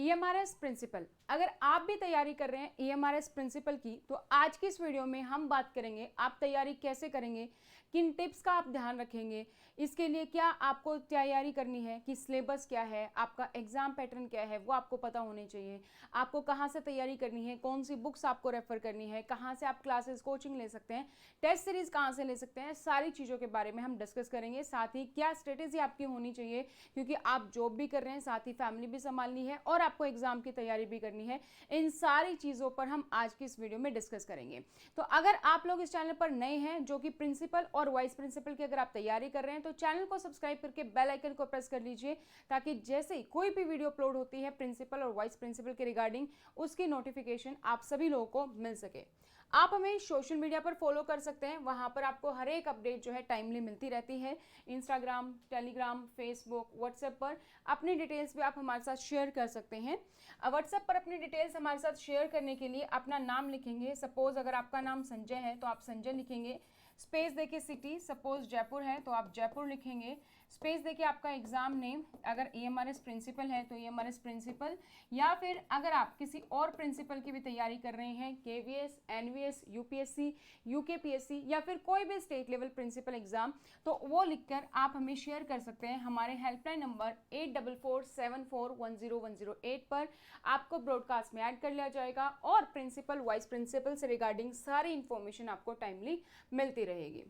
EMRS principal. अगर आप भी तैयारी कर रहे हैं EMRS प्रिंसिपल की, तो आज की इस वीडियो में हम बात करेंगे आप तैयारी कैसे करेंगे, किन टिप्स का आप ध्यान रखेंगे, इसके लिए क्या आपको तैयारी करनी है, कि सिलेबस क्या है, आपका एग्जाम पैटर्न क्या है वो आपको पता होने चाहिए, आपको कहाँ से तैयारी करनी है, कौन सी बुक्स आपको रेफर करनी है, कहाँ से आप क्लासेस कोचिंग ले सकते हैं, टेस्ट सीरीज कहाँ से ले सकते हैं, सारी चीज़ों के बारे में हम डिस्कस करेंगे। साथ ही क्या स्ट्रेटेजी आपकी होनी चाहिए, क्योंकि आप जॉब भी कर रहे हैं, साथ ही फैमिली भी संभालनी है और आपको एग्जाम की तैयारी भी करनी है। इन सारी चीज़ों पर हम आज की इस वीडियो में डिस्कस करेंगे। तो अगर आप लोग इस चैनल पर नए हैं, जो कि प्रिंसिपल और वाइस प्रिंसिपल की अगर आप तैयारी कर रहे हैं, तो चैनल को सब्सक्राइब करके बेल आइकन को प्रेस कर लीजिए, ताकि जैसे ही कोई भी वीडियो अपलोड होती है प्रिंसिपल और वाइस प्रिंसिपल के रिगार्डिंग, उसकी नोटिफिकेशन आप सभी लोगों को मिल सके। आप हमें सोशल मीडिया पर फॉलो कर सकते हैं, वहां पर आपको हर एक अपडेट जो है टाइमली मिलती रहती है। इंस्टाग्राम, टेलीग्राम, फेसबुक, व्हाट्सएप पर अपनी डिटेल्स भी आप हमारे साथ शेयर कर सकते हैं। व्हाट्सएप पर अपनी डिटेल्स हमारे साथ शेयर करने के लिए अपना नाम लिखेंगे। सपोज अगर आपका नाम संजय है तो आप संजय लिखेंगे, स्पेस देके सिटी, सपोज जयपुर है तो आप जयपुर लिखेंगे, स्पेस देके आपका एग्जाम नेम, अगर EMRS प्रिंसिपल है तो EMRS प्रिंसिपल, या फिर अगर आप किसी और प्रिंसिपल की भी तैयारी कर रहे हैं, KVS, NVS, UPSC, UKPSC या फिर कोई भी स्टेट लेवल प्रिंसिपल एग्जाम, तो वो लिखकर आप हमें शेयर कर सकते हैं हमारे हेल्पलाइन नंबर 8447410108 पर। आपको ब्रॉडकास्ट में ऐड कर लिया जाएगा और प्रिंसिपल वाइस प्रिंसिपल से रिगार्डिंग सारी इंफॉर्मेशन आपको टाइमली मिलती रहेगी।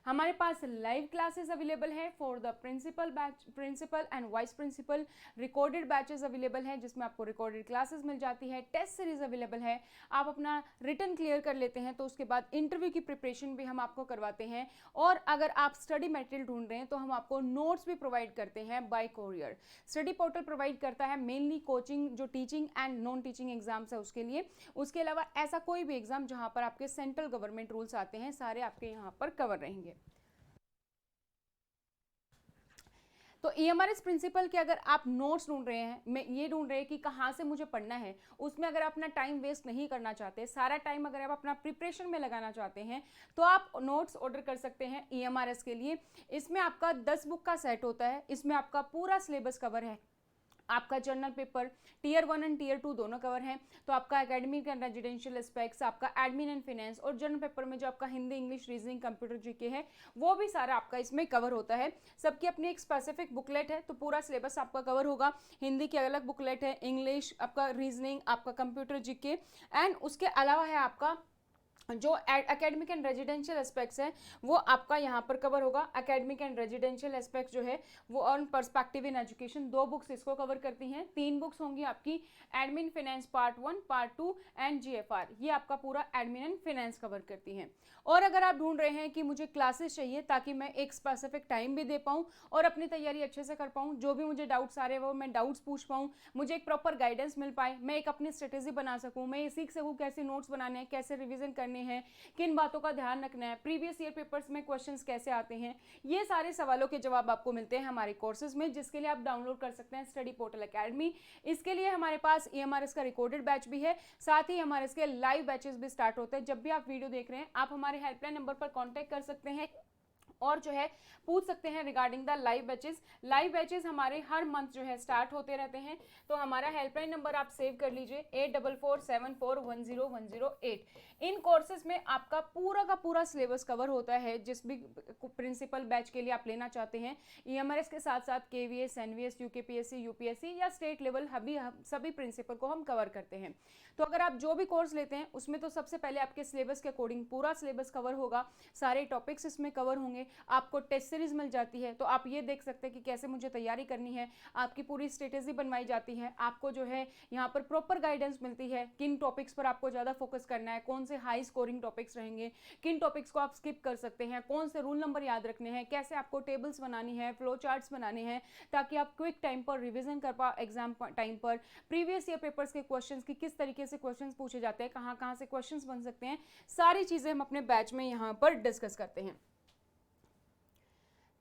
हमारे पास लाइव क्लासेस अवेलेबल है for the principal and vice principal. Recorded batches available हैं जिसमें आपको रिकॉर्डेड क्लासेस मिल जाती है। टेस्ट सीरीज अवेलेबल है, आप अपना रिटन क्लियर कर लेते हैं तो उसके बाद इंटरव्यू की प्रिपरेशन भी हम आपको करवाते हैं। और अगर आप स्टडी मटेरियल ढूंढ रहे हैं तो हम आपको नोट्स भी प्रोवाइड करते हैं bye courier. Study portal provide करता है मेनली कोचिंग, जो teaching and non teaching exams है उसके लिए। उसके अलावा ऐसा कोई भी एग्जाम जहां पर आपके सेंट्रल गवर्नमेंट रूल्स आते हैं, सारे आपके यहाँ पर कवर रहेंगे। तो EMRS प्रिंसिपल के अगर आप नोट्स ढूंढ रहे हैं, मैं ये ढूंढ रहे हैं कि कहाँ से मुझे पढ़ना है, उसमें अगर आप अपना टाइम वेस्ट नहीं करना चाहते, सारा टाइम अगर आप अपना प्रिपरेशन में लगाना चाहते हैं, तो आप नोट्स ऑर्डर कर सकते हैं EMRS के लिए। इसमें आपका 10 बुक का सेट होता है, इसमें आपका पूरा सिलेबस कवर है। आपका general paper tier 1 and tier 2 दोनों कवर हैं। तो आपका एकेडमिक एंड रेजिडेंशियल एस्पेक्ट्स, आपका एडमिन एंड फाइनेंस, और जर्नल पेपर में जो आपका Hindi, English, reasoning, computer, GK है, वो भी सारा आपका इसमें कवर होता है। सबकी अपनी एक स्पेसिफिक बुकलेट है, तो पूरा सिलेबस आपका कवर होगा। हिंदी की अलग बुकलेट है, इंग्लिश, आपका रीजनिंग, आपका कंप्यूटर, जीके, एंड उसके अलावा है आपका जो एकेडमिक एंड रेजिडेंशियल एस्पेक्ट्स है वो आपका यहाँ पर कवर होगा। एकेडमिक एंड रेजिडेंशियल एस्पेक्ट्स जो है वो on perspective in education, 2 books इसको कवर करती हैं। 3 बुक्स होंगी आपकी admin finance part 1, part 2 and GFR, ये आपका पूरा एडमिन एंड फाइनेंस कवर करती हैं। और अगर आप ढूंढ रहे हैं कि मुझे क्लासेस चाहिए ताकि मैं एक स्पेसिफिक टाइम भी दे पाऊँ और अपनी तैयारी अच्छे से कर पाऊँ, जो भी मुझे डाउट्स आ रहे हैं वो मैं डाउट्स पूछ पाऊँ, मुझे एक प्रॉपर गाइडेंस मिल पाए, मैं एक अपनी स्ट्रेटेजी बना सकूँ, मैं ये सीख सकूँ कैसे नोट्स बनाने हैं, कैसे रिविजन करने हैं, किन बातों का ध्यान रखना है, प्रीवियस ईयर पेपर्स में क्वेश्चंस कैसे आते हैं, ये सारे सवालों के जवाब आपको मिलते हैं हमारे कोर्सेज में, जिसके लिए आप डाउनलोड कर सकते हैं स्टडी पोर्टल एकेडमी। इसके लिए हमारे पास EMRS का रिकॉर्डेड बैच भी है, साथ ही हमारे इसके लाइव बैचेस भी स्टार्ट होते हैं। जब भी आप वीडियो देख रहे हैं आप हमारे हेल्पलाइन नंबर पर कॉन्टैक्ट कर सकते हैं और जो है पूछ सकते हैं regarding the live batches. Live batches हमारे हर मंथ जो है स्टार्ट होते रहते हैं, तो हमारा हेल्पलाइन नंबर आप सेव कर लीजिए 8447410108। इन कोर्सेज में आपका पूरा का पूरा सिलेबस कवर होता है। जिस भी प्रिंसिपल बैच के लिए आप लेना चाहते हैं, EMRS के साथ साथ KVS, NVS, UKPSC, UPSC या स्टेट लेवल सभी प्रिंसिपल को हम कवर करते हैं। तो अगर आप जो भी कोर्स लेते हैं उसमें तो सबसे पहले आपके सिलेबस के अकॉर्डिंग पूरा सिलेबस कवर होगा, सारे टॉपिक्स इसमें कवर होंगे, आपको टेस्ट सीरीज मिल जाती है। तो आप ये देख सकते हैं कि कैसे मुझे तैयारी करनी है, आपकी पूरी स्ट्रेटेजी बनवाई जाती है, आपको जो है यहाँ पर प्रॉपर गाइडेंस मिलती है, किन टॉपिक्स पर आपको ज़्यादा फोकस करना है, कौन से हाई स्कोरिंग टॉपिक्स रहेंगे, किन टॉपिक्स को आप स्किप कर सकते हैं, कौन से रूल नंबर याद रखने हैं, कैसे आपको टेबल्स बनानी है, फ्लो चार्ट्स बनाने हैं, ताकि आप क्विक टाइम पर रिविजन कर पाओ एग्जाम टाइम पर। प्रीवियस ईयर पेपर्स के क्वेश्चंस की किस तरीके से क्वेश्चंस पूछे जाते हैं, कहाँ कहाँ से क्वेश्चंस बन सकते हैं, सारी चीज़ें हम अपने बैच में यहाँ पर डिस्कस करते हैं।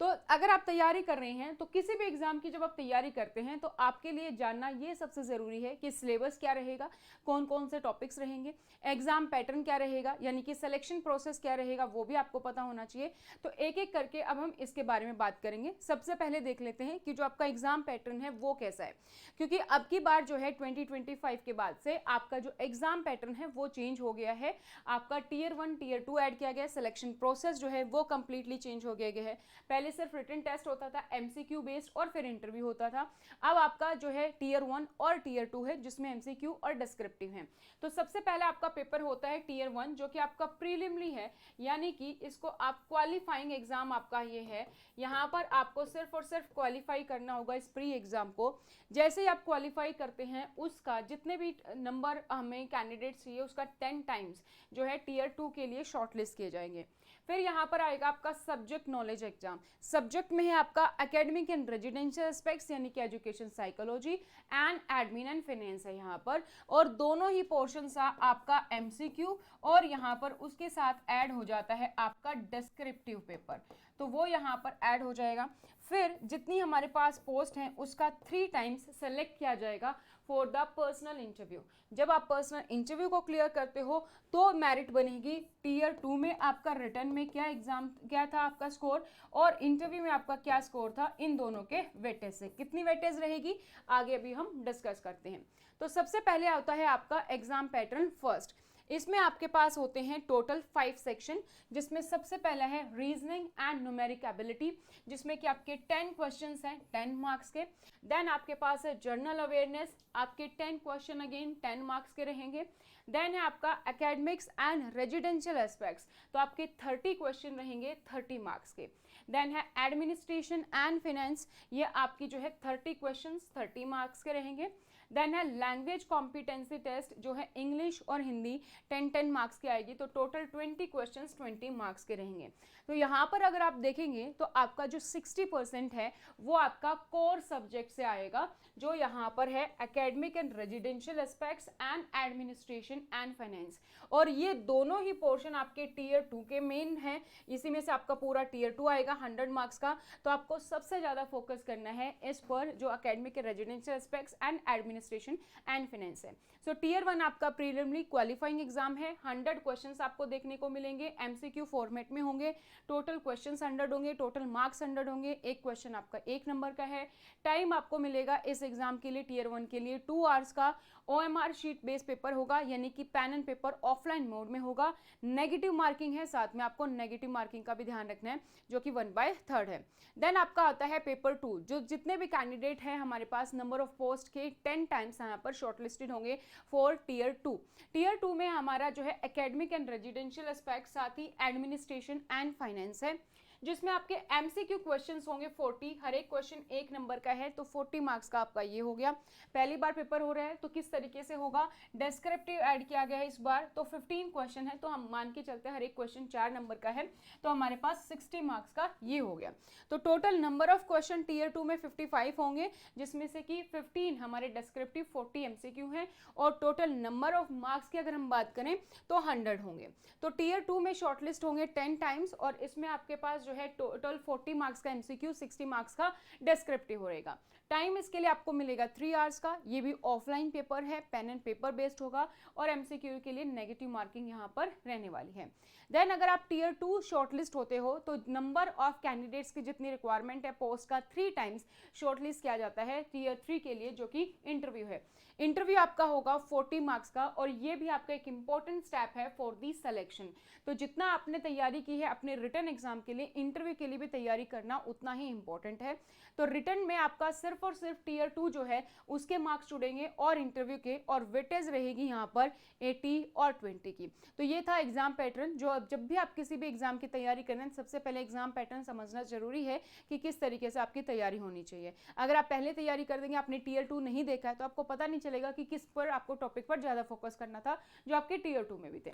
तो अगर आप तैयारी कर रहे हैं तो किसी भी एग्जाम की जब आप तैयारी करते हैं तो आपके लिए जानना ये सबसे ज़रूरी है कि सिलेबस क्या रहेगा, कौन कौन से टॉपिक्स रहेंगे, एग्जाम पैटर्न क्या रहेगा, यानी कि सिलेक्शन प्रोसेस क्या रहेगा, वो भी आपको पता होना चाहिए। तो एक एक करके अब हम इसके बारे में बात करेंगे। सबसे पहले देख लेते हैं कि जो आपका एग्जाम पैटर्न है वो कैसा है, क्योंकि अब की बार जो है 2025 के बाद से आपका जो एग्जाम पैटर्न है वो चेंज हो गया है। आपका टीयर 1 टीयर 2 ऐड किया गया है, सिलेक्शन प्रोसेस जो है वो कंप्लीटली चेंज हो गया है। पहले सिर्फ रिटन टेस्ट होता था एमसीक्यू बेस्ड और फिर इंटरव्यू होता था। अब आपका जो है टीयर 1 और टीयर 2 है जिसमें एमसीक्यू और डिस्क्रिप्टिव है। तो सबसे पहले आपका पेपर होता है टीयर 1 जो कि आपका प्रीलिमिनरी है, यानी कि इसको आप क्वालिफाइंग एग्जाम आपका ये है। यहाँ पर आपको सिर्फ और सिर्फ क्वालिफाई करना होगा इस प्री एग्जाम को। जैसे ही आप क्वालिफाई करते हैं उसका जितने भी नंबर हमें कैंडिडेट्स चाहिए उसका 10 टाइम्स जो है टीयर 2 के लिए शॉर्टलिस्ट किए जाएंगे। फिर यहाँ पर आएगा आपका सब्जेक्ट नॉलेज एग्जाम। सब्जेक्ट में है आपका एकेडमिक एंड रेजिडेंशियल एस्पेक्ट्स यानी कि education psychology and admin and finance है यहाँ पर, और दोनों ही पोर्शंस आपका एमसीक्यू और यहाँ पर उसके साथ ऐड हो जाता है आपका डिस्क्रिप्टिव पेपर, तो वो यहाँ पर ऐड हो जाएगा। फिर जितनी हमारे पास पोस्ट हैं उसका 3 टाइम्स सेलेक्ट किया जाएगा फॉर द पर्सनल इंटरव्यू। जब आप पर्सनल इंटरव्यू को क्लियर करते हो तो मेरिट बनेगी। टीयर 2 में आपका रिटर्न में क्या था आपका स्कोर और इंटरव्यू में आपका क्या स्कोर था, इन दोनों के वेटेज से कितनी वेटेज रहेगी आगे अभी हम डिस्कस करते हैं। तो सबसे पहले आता है आपका एग्जाम पैटर्न फर्स्ट। इसमें आपके पास होते हैं टोटल 5 सेक्शन, जिसमें सबसे पहला है रीजनिंग एंड न्यूमेरिक एबिलिटी, जिसमें कि आपके 10 क्वेश्चंस हैं 10 मार्क्स के। देन आपके पास है जनरल अवेयरनेस, आपके 10 क्वेश्चन अगेन 10 मार्क्स के रहेंगे। देन है आपका एकेडमिक्स एंड रेजिडेंशियल एस्पेक्ट्स, तो आपके 30 क्वेश्चन रहेंगे 30 मार्क्स के। देन है एडमिनिस्ट्रेशन एंड फाइनेंस, ये आपकी जो है 30 क्वेश्चंस 30 मार्क्स के रहेंगे। देन है लैंग्वेज कॉम्पिटेंसी टेस्ट, जो है इंग्लिश और हिंदी 10 मार्क्स की आएगी, तो टोटल 20 क्वेश्चंस 20 मार्क्स के रहेंगे। तो यहाँ पर अगर आप देखेंगे तो आपका जो 60% है वो आपका कोर सब्जेक्ट से आएगा, जो यहाँ पर है academic and residential aspects and administration and finance, और ये दोनों ही पोर्शन आपके टीयर 2 के मेन हैं। इसी में से आपका पूरा टीयर 2 आएगा 100 मार्क्स का, तो आपको सबसे ज़्यादा फोकस करना है इस पर जो academic and residential aspects and administration and finance है। सो टीयर 1 आपका प्रीलिमिनरी क्वालिफाइंग एग्जाम है। 100 क्वेश्चंस आपको देखने को मिलेंगे, एमसीक्यू फॉर्मेट में होंगे। टोटल क्वेश्चंस 100 होंगे, टोटल मार्क्स 100 होंगे। एक क्वेश्चन आपका 1 नंबर का है। टाइम आपको मिलेगा इस एग्जाम के लिए टीयर 1 के लिए 2 आवर्स का। OMR शीट बेस्ड पेपर होगा, यानी कि pen and paper offline mode में होगा। नेगेटिव मार्किंग है, साथ में आपको नेगेटिव मार्किंग का भी ध्यान रखना है, जो कि 1/3 है। देन आपका आता है पेपर 2, जो जितने भी कैंडिडेट हैं हमारे पास नंबर ऑफ पोस्ट के 10 टाइम्स यहाँ पर शॉर्टलिस्टेड होंगे फॉर टीयर 2। टीयर 2 में हमारा जो है एकेडमिक एंड रेजिडेंशियल एस्पेक्ट, साथ ही एडमिनिस्ट्रेशन एंड फाइनेंस है, जिसमें आपके एमसीक्यू क्वेश्चंस होंगे 40। हर एक क्वेश्चन 1 नंबर का है, तो 40 मार्क्स का आपका ये हो गया। पहली बार पेपर हो रहा है तो किस तरीके से होगा, डिस्क्रिप्टिव ऐड किया गया है इस बार, तो 15 क्वेश्चन है, तो हम मान के चलते हैं हर एक क्वेश्चन 4 नंबर का है, तो हमारे पास 60 मार्क्स का ये हो गया। तो total number of question tier 2 में 55 होंगे, जिसमें से कि 15 हमारे डिस्क्रिप्टिव, 40 एमसीक्यू हैं, और टोटल नंबर ऑफ मार्क्स की अगर हम बात करें तो 100 होंगे। तो टीयर 2 में शॉर्टलिस्ट होंगे 10 टाइम्स, और इसमें आपके पास जो है टोटल 40 मार्क्स का एमसीक्यू, 60 मार्क्स का डिस्क्रिप्टिव रहेगा। टाइम इसके लिए आपको मिलेगा 3 आवर्स का। ये भी ऑफलाइन पेपर है, पेन एंड पेपर बेस्ड होगा, और एमसीक्यू के लिए नेगेटिव मार्किंग यहाँ पर रहने वाली है। देन अगर आप टीयर 2 शॉर्टलिस्ट होते हो तो नंबर ऑफ कैंडिडेट्स की जितनी रिक्वायरमेंट है पोस्ट का 3 टाइम्स शॉर्टलिस्ट किया जाता है टीयर 3 के लिए, जो कि इंटरव्यू है। इंटरव्यू आपका होगा 40 मार्क्स का, और ये भी आपका एक इंपॉर्टेंट स्टेप है फॉर दी सिलेक्शन। तो जितना आपने तैयारी की है अपने रिटन एग्जाम के लिए, इंटरव्यू के लिए भी तैयारी करना उतना ही इंपॉर्टेंट है। तो रिटन में आपका सिर्फ और सिर्फ टीयर 2 जो है उसके मार्क्स जुड़ेंगे और इंटरव्यू के, और वेटेज रहेगी यहाँ पर 80 और 20 की। तो ये था एग्जाम पैटर्न। जो जब भी आप किसी भी एग्जाम की तैयारी करें, सबसे पहले एग्जाम पैटर्न समझना जरूरी है कि किस तरीके से आपकी तैयारी होनी चाहिए। अगर आप पहले तैयारी कर देंगे, आपने टीयर 2 नहीं देखा है, तो आपको पता नहीं चलेगा कि किस पर आपको टॉपिक पर ज्यादा फोकस करना था जो आपके टीयर 2 में भी थे।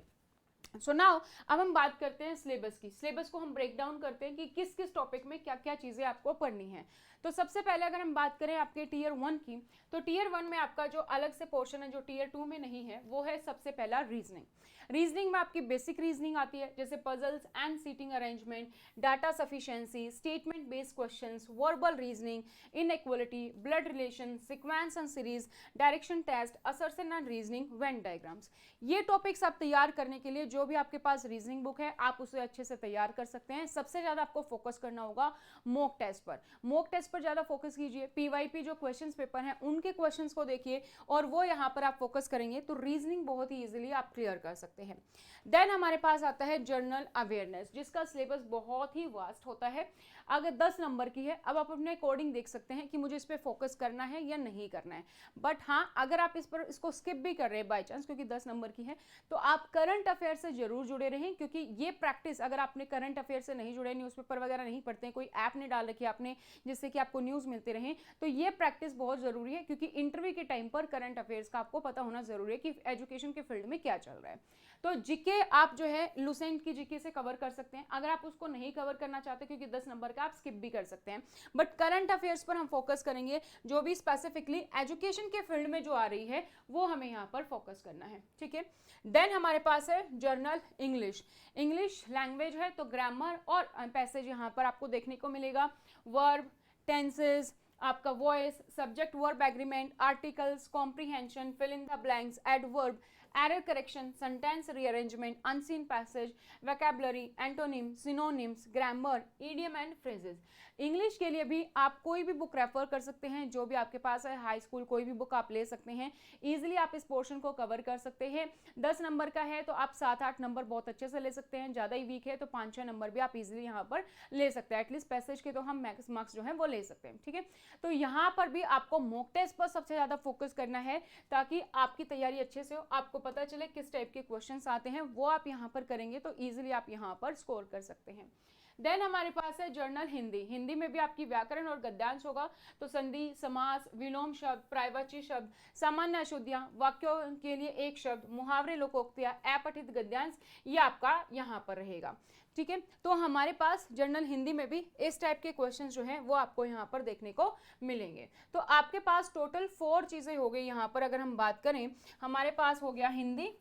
सो नाउ अब हम बात करते हैं सिलेबस की। सिलेबस को हम ब्रेक डाउन करते हैं कि किस किस टॉपिक में क्या क्या चीज़ें आपको पढ़नी है। तो सबसे पहले अगर हम बात करें आपके टीयर 1 की, तो टीयर 1 में आपका जो अलग से पोर्शन है जो टीयर 2 में नहीं है, वो है सबसे पहला रीजनिंग। रीजनिंग में आपकी बेसिक रीजनिंग आती है, जैसे puzzles and seating arrangement, data sufficiency, statement based questions, verbal reasoning, inequality, blood relation, sequence and series, direction test, assertion and reasoning, venn diagrams. ये टॉपिक्स आप तैयार करने के लिए जो भी आपके पास रीजनिंग बुक है आप उसे अच्छे से तैयार कर सकते हैं। सबसे ज्यादा आपको फोकस करना होगा मॉक टेस्ट पर। मॉक टेस्ट पर ज्यादा फोकस कीजिए। पीवाईपी जो क्वेश्चंस पेपर हैं उनके क्वेश्चंस को देखिए और वो यहाँ पर आप फोकस करेंगे तो रीजनिंग बहुत ही इजीली आप क्लियर कर सकते हैं। देन हमारे पास आता है जनरल अवेयरनेस, जिसका सिलेबस बहुत ही वास्ट होता है। अगर 10 नंबर की है, अब आप अपने अकॉर्डिंग देख सकते हैं कि मुझे इस पर फोकस करना है या नहीं करना है। बट हाँ, अगर आप इसको स्किप भी कर रहे हैं बाई चांस क्योंकि 10 नंबर की है, तो आप करंट अफेयर से जरूर जुड़े रहें, क्योंकि ये प्रैक्टिस अगर आपने करंट अफेयर से नहीं जुड़े, न्यूज़पेपर वगैरह नहीं पढ़ते हैं, कोई ऐप नहीं डाल रखी आपने जिससे कि आपको न्यूज़ मिलते रहें, तो ये प्रैक्टिस बहुत ज़रूरी है। क्योंकि इंटरव्यू के टाइम पर करंट अफेयर्स का आपको पता होना ज़रूरी है कि एजुकेशन के फील्ड में क्या चल रहा है। तो जीके आप जो है लुसेंट की जीके से कवर कर सकते हैं। अगर आप उसको नहीं कवर करना चाहते क्योंकि 10 नंबर का, आप स्किप भी कर सकते हैं। बट करंट अफेयर्स पर हम फोकस करेंगे, जो भी स्पेसिफिकली एजुकेशन के फील्ड में जो आ रही है वो हमें यहाँ पर फोकस करना है, ठीक है। देन हमारे पास है जर्नल इंग्लिश। इंग्लिश लैंग्वेज है तो ग्रामर और पैसेज यहाँ पर आपको देखने को मिलेगा। वर्ब, टेंसेस, आपका voice, subject verb agreement, articles, comprehension, fill in the blanks, adverb, error correction, sentence rearrangement, unseen passage, vocabulary, antonym, synonyms, grammar, idiom and phrases. English के लिए भी आप कोई भी बुक रेफर कर सकते हैं, जो भी आपके पास है, हाई स्कूल कोई भी बुक आप ले सकते हैं। इजीली आप इस पोर्शन को कवर कर सकते हैं। 10 नंबर का है तो आप 7-8 नंबर बहुत अच्छे से ले सकते हैं। ज़्यादा ही वीक है तो 5-6 नंबर भी आप इजीली यहाँ पर ले सकते हैं। एटलीस्ट पैसेज के तो हम मैक्स मार्क्स जो है वो ले सकते हैं, ठीक है। तो यहाँ पर भी आपको मॉक टेस्ट पर सबसे ज़्यादा फोकस करना है, ताकि आपकी तैयारी अच्छे से हो, आपको पता चले किस टाइप के क्वेश्चंस आते हैं, वो आप यहाँ पर करेंगे तो इजीली आप यहाँ पर स्कोर कर सकते हैं। देन हमारे पास है जर्नल हिंदी। हिंदी में भी आपकी व्याकरण और गद्यांश होगा, तो संधि, समास, विलोम शब्द, पर्यायवाची शब्द, सामान्य अशुद्धियां, वाक्यों के लिए एक शब्द, मुहावरे, लोकोक्तियां, अपठित गद्यांश, ये आपका यहाँ पर रहेगा, ठीक है। तो हमारे पास जर्नल हिंदी में भी इस टाइप के क्वेश्चंस जो हैं वो आपको यहाँ पर देखने को मिलेंगे। तो आपके पास टोटल 4 चीजें हो गई यहाँ पर। अगर हम बात करें, हमारे पास हो गया Hindi,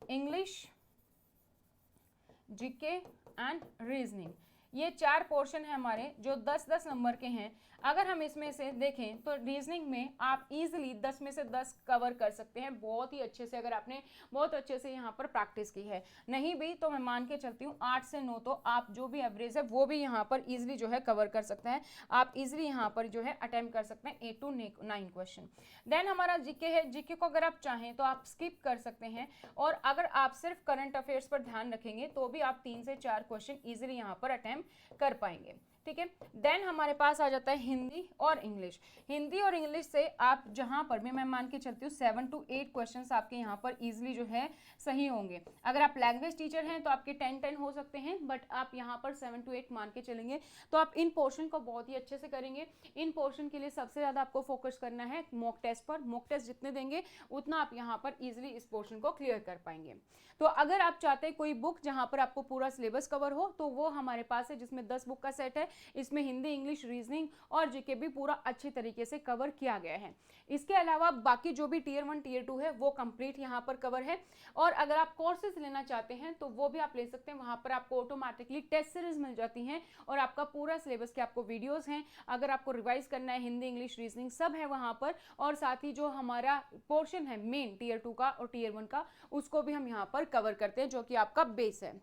English, GK and reasoning. ये 4 पोर्शन है हमारे जो 10-10 नंबर के हैं। अगर हम इसमें से देखें तो रीजनिंग में आप इजीली 10 में से 10 कवर कर सकते हैं बहुत ही अच्छे से, अगर आपने बहुत अच्छे से यहाँ पर प्रैक्टिस की है। नहीं भी तो मैं मान के चलती हूँ 8 से 9 तो आप जो भी एवरेज है वो भी यहाँ पर इजीली जो है कवर कर सकते हैं। आप इजीली यहाँ पर जो है अटेम्प्ट कर सकते हैं 8 to 9 क्वेश्चन। देन हमारा जीके है। जीके को अगर आप चाहें तो आप स्किप कर सकते हैं, और अगर आप सिर्फ करंट अफेयर्स पर ध्यान रखेंगे तो भी आप 3 से 4 क्वेश्चन इजीली यहाँ पर अटेम्प्ट कर पाएंगे, ठीक है। देन हमारे पास आ जाता है हिंदी और इंग्लिश। हिंदी और इंग्लिश से आप जहां पर भी, मैं मान के चलती हूँ 7 to 8 क्वेश्चंस आपके यहाँ पर इजीली जो है सही होंगे। अगर आप लैंग्वेज टीचर हैं तो आपके 10-10 हो सकते हैं, बट आप यहाँ पर 7 to 8 मान के चलेंगे तो आप इन पोर्शन को बहुत ही अच्छे से करेंगे। इन पोर्शन के लिए सबसे ज़्यादा आपको फोकस करना है मॉक टेस्ट पर। मॉक टेस्ट जितने देंगे उतना आप यहाँ पर ईजिली इस पोर्शन को क्लियर कर पाएंगे। तो अगर आप चाहते हैं कोई बुक जहाँ पर आपको पूरा सिलेबस कवर हो, तो वो हमारे पास है, जिसमें 10 बुक का सेट है। इसमें हिंदी, इंग्लिश, रीजनिंग और जीके भी पूरा अच्छी तरीके से कवर किया गया है। इसके अलावा बाकी जो भी टीयर 1 टीयर 2 है वो कंप्लीट यहाँ पर कवर है। और अगर आप कोर्सेज लेना चाहते हैं तो वो भी आप ले सकते हैं। वहाँ पर आपको ऑटोमेटिकली टेस्ट सीरीज मिल जाती हैं और आपका पूरा सिलेबस के आपको वीडियोस हैं। अगर आपको रिवाइज करना है, हिंदी, इंग्लिश, रीजनिंग सब है वहाँ पर। और साथ ही जो हमारा पोर्शन है मेन टीयर 2 का और टीयर 1 का, उसको भी हम यहाँ पर कवर करते हैं, जो कि आपका बेस है।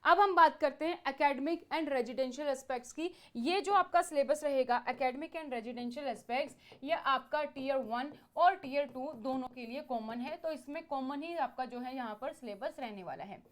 अब हम बात करते हैं एकेडमिक एंड रेजिडेंशियल एस्पेक्ट्स की। ये जो आपका सिलेबस रहेगा एकेडमिक एंड रेजिडेंशियल एस्पेक्ट्स, ये आपका टीयर 1 और टीयर 2 दोनों के लिए कॉमन है। तो इसमें कॉमन ही आपका जो है यहाँ पर सिलेबस रहने वाला है।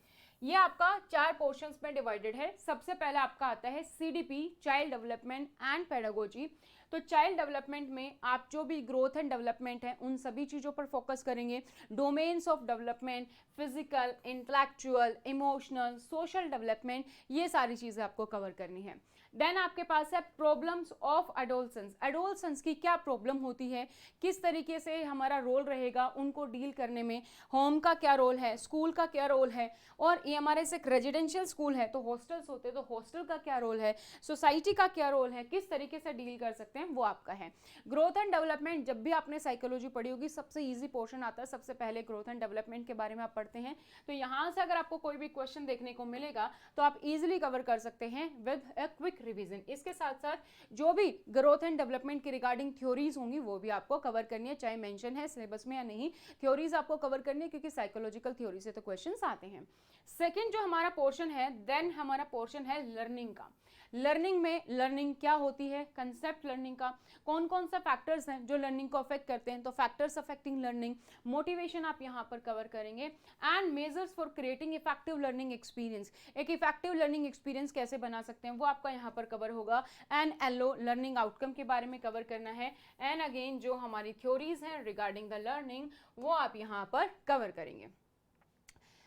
ये आपका 4 पोर्शंस में डिवाइडेड है। सबसे पहला आपका आता है CDP, child development and pedagogy. तो चाइल्ड डेवलपमेंट में आप जो भी ग्रोथ एंड डेवलपमेंट है उन सभी चीज़ों पर फोकस करेंगे। Domains of development, physical, intellectual, emotional, social development, ये सारी चीज़ें आपको कवर करनी है। देन आपके पास है प्रॉब्लम्स ऑफ एडोलसेंस, एडोलसेंस की क्या प्रॉब्लम होती है, किस तरीके से हमारा रोल रहेगा उनको डील करने में, होम का क्या रोल है, स्कूल का क्या रोल है, और ये हमारे से एक रेजिडेंशियल स्कूल है तो हॉस्टल्स होते हैं तो हॉस्टल का क्या रोल है, सोसाइटी का क्या रोल है, किस तरीके से डील कर सकते हैं, वो आपका है। ग्रोथ एंड डेवलपमेंट, जब भी आपने साइकोलॉजी पढ़ी होगी सबसे ईजी पोर्शन आता है, सबसे पहले ग्रोथ एंड डेवलपमेंट के बारे में आप पढ़ते हैं, तो यहाँ से अगर आपको कोई भी क्वेश्चन देखने को मिलेगा तो आप इजीली कवर कर सकते हैं विद अ क्विक रिवीजन। इसके साथ साथ जो भी ग्रोथ एंड डेवलपमेंट की रिगार्डिंग थ्योरीज होंगी वो भी आपको कवर करनी है, चाहे मेंशन है सिलेबस में या नहीं, थ्योरीज आपको कवर करनी है क्योंकि साइकोलॉजिकल थ्योरी से तो क्वेश्चंस आते हैं। सेकंड जो हमारा पोर्शन है, देन हमारा पोर्शन है लर्निंग का। लर्निंग में लर्निंग क्या होती है, कंसेप्ट लर्निंग का, कौन कौन सा फैक्टर्स हैं जो लर्निंग को अफेक्ट करते हैं, तो फैक्टर्स अफेक्टिंग लर्निंग, मोटिवेशन आप यहाँ पर कवर करेंगे, and measures for creating effective learning experience, एक इफेक्टिव लर्निंग एक्सपीरियंस कैसे बना सकते हैं वो आपका यहाँ पर कवर होगा, एंड एलओ लर्निंग आउटकम के बारे में कवर करना है, एंड अगेन जो हमारी थ्योरीज हैं रिगार्डिंग द लर्निंग वो आप यहाँ पर कवर करेंगे।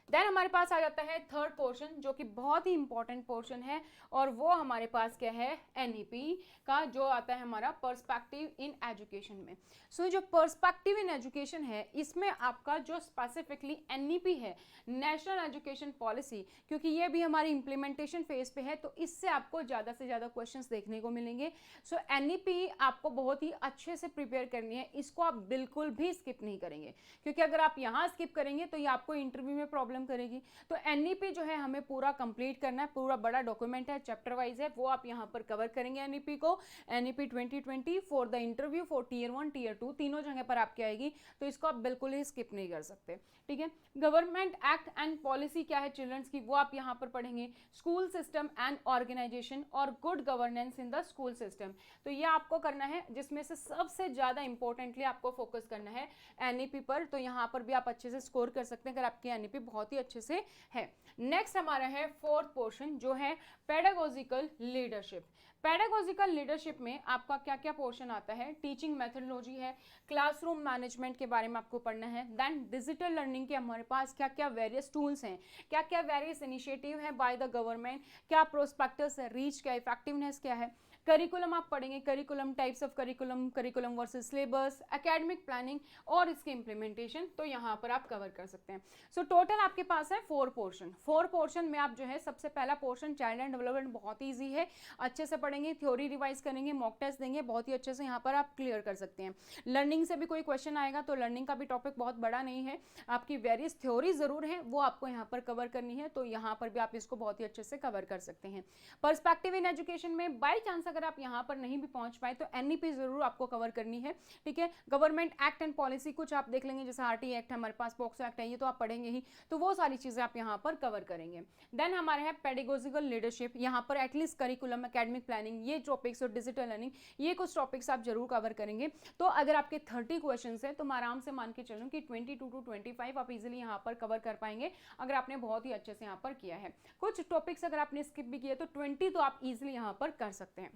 देन हमारे पास आ जाता है थर्ड पोर्शन जो कि बहुत ही इंपॉर्टेंट पोर्शन है, और वो हमारे पास क्या है, एनईपी का जो आता है हमारा पर्सपेक्टिव इन एजुकेशन में। सो जो पर्सपेक्टिव इन एजुकेशन है इसमें आपका जो स्पेसिफिकली एनईपी है, नेशनल एजुकेशन पॉलिसी, क्योंकि ये भी हमारी इंप्लीमेंटेशन फेज पे है तो इससे आपको ज़्यादा से ज़्यादा क्वेश्चंस देखने को मिलेंगे। सो एनईपी आपको बहुत ही अच्छे से प्रिपेयर करनी है, इसको आप बिल्कुल भी स्किप नहीं करेंगे, क्योंकि अगर आप यहाँ स्किप करेंगे तो ये आपको इंटरव्यू में प्रॉब्लम करेगी। तो एनईपी जो है हमें पूरा कंप्लीट करना है, पूरा बड़ा डॉक्यूमेंट है, चैप्टर वाइज है, वो आप यहाँ पर कवर करेंगे एनईपी को। NEP 2020 for the interview for tier 1 tier 2 तीनों जगह पर आपकी आएगी, तो इसको आप बिल्कुल ही स्किप नहीं कर सकते, ठीक है। गवर्नमेंट एक्ट एंड पॉलिसी क्या है चिल्ड्रंस की, वो आप यहाँ पर पढ़ेंगे। स्कूल सिस्टम एंड ऑर्गेनाइजेशन और good governance in the school system, तो ये आपको करना है, जिसमें से सबसे ज्यादा इंपॉर्टेंटली आपको फोकस करना है एनईपी पर, तो यहाँ पर भी आप अच्छे से स्कोर कर सकते हैं अगर आपकी एनईपी बहुत ही अच्छे से है। नेक्स्ट हमारा है फोर्थ पोर्शन जो है पेडागोजिकल लीडरशिप। पेडागोजिकल लीडरशिप में आपका क्या क्या पोर्शन आता है, टीचिंग मेथोडोलॉजी है, क्लासरूम मैनेजमेंट के बारे में आपको पढ़ना है, देन डिजिटल लर्निंग के हमारे पास क्या क्या वेरियस टूल्स हैं, क्या क्या वेरियस इनिशिएटिव है बाय द गवर्नमेंट, क्या प्रोस्पेक्टस है, रीच क्या, इफेक्टिवनेस क्या है, करिकुलम आप पढ़ेंगे, curriculum types of curriculum, curriculum versus syllabus, academic planning और इसके इम्प्लीमेंटेशन, तो यहाँ पर आप कवर कर सकते हैं। सो टोटल आपके पास है 4 पोर्शन। 4 पोर्शन में आप जो है सबसे पहला पोर्शन चाइल्ड एंड डेवलपमेंट बहुत ईजी है, अच्छे से पढ़ेंगे, थ्योरी रिवाइज करेंगे, मॉक टेस्ट देंगे, बहुत ही अच्छे से यहाँ पर आप क्लियर कर सकते हैं। लर्निंग से भी कोई क्वेश्चन आएगा तो लर्निंग का भी टॉपिक बहुत बड़ा नहीं है, आपकी वेरियस थ्योरी जरूर है वो आपको यहाँ पर कवर करनी है, तो यहाँ पर भी आप इसको बहुत ही अच्छे से कवर कर सकते हैं। पर्सपेक्टिव इन एजुकेशन में बाई चांस अगर आप यहाँ पर नहीं भी पहुंच पाए तो एनईपी जरूर आपको कवर करनी है, ठीक है। गवर्नमेंट एक्ट एंड पॉलिसी कुछ आप देख लेंगे, जैसे आरटी एक्ट हमारे पास, पॉक्सो एक्ट है, ये तो आप पढ़ेंगे ही, तो वो सारी चीजें आप यहाँ पर कवर करेंगे। देन हमारे है पेडागोजिकल लीडरशिप, यहाँ पर एटलीस्ट करिकुलम, एकेडमिक प्लानिंग, ये टॉपिक्स और डिजिटल लर्निंग, ये कुछ टॉपिक्स आप जरूर कवर करेंगे। तो अगर आपके 30 क्वेश्चन है तो मैं आराम से मान के चलूँ कि 22 to 25 आप इजिली यहाँ पर कवर कर पाएंगे अगर आपने बहुत ही अच्छे से यहाँ पर किया है। कुछ टॉपिक्स अगर आपने स्किप भी किए तो 20 तो आप इजिली यहाँ पर कर सकते हैं।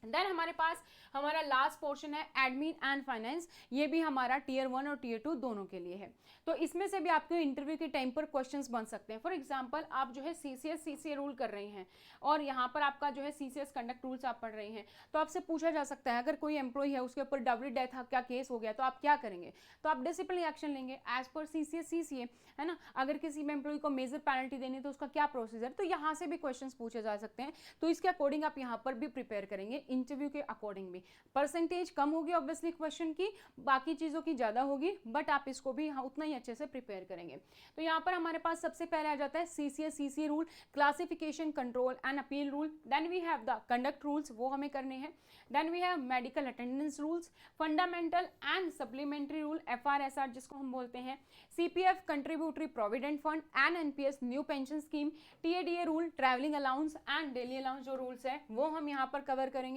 देन हमारे पास हमारा लास्ट पोर्शन है एडमिन एंड फाइनेंस, ये भी हमारा टीयर 1 और टीयर 2 दोनों के लिए है। तो इसमें से भी आपके इंटरव्यू के टाइम पर क्वेश्चंस बन सकते हैं। फॉर एग्जांपल आप जो है सीसीए रूल कर रहे हैं और यहाँ पर आपका जो है सीसीएस कंडक्ट रूल्स आप पढ़ रहे हैं, तो आपसे पूछा जा सकता है अगर कोई एम्प्लॉय है उसके ऊपर डबल डेथ का केस हो गया तो आप क्या करेंगे, तो आप डिसिप्लिनरी एक्शन लेंगे एज पर सीसीए, है ना। अगर किसी में एम्प्लॉय को मेजर पेनल्टी देनी है तो उसका क्या प्रोसीजर, तो यहाँ से भी क्वेश्चन पूछे जा सकते हैं, तो इसके अकॉर्डिंग आप यहाँ पर भी प्रिपेयर करेंगे। इंटरव्यू के अकॉर्डिंग भी परसेंटेज कम होगी ऑब्वियसली क्वेश्चन की, बाकी चीजों की ज्यादा होगी, बट आप इसको भी उतना ही अच्छे से प्रिपेयर करेंगे। तो यहाँ पर हमारे पास सबसे पहले आ जाता है CCA rule, classification control and appeal rule, then we have the conduct rules, वो हमें करने हैं, then we have medical attendance rules, fundamental and supplementary rule FRSR जिसको हम बोलते हैं, CPF contributory provident fund and NPS new pension scheme, TADA rule, travelling allowance and daily allowance जो rules है वो हम यहाँ पर कवर करेंगे।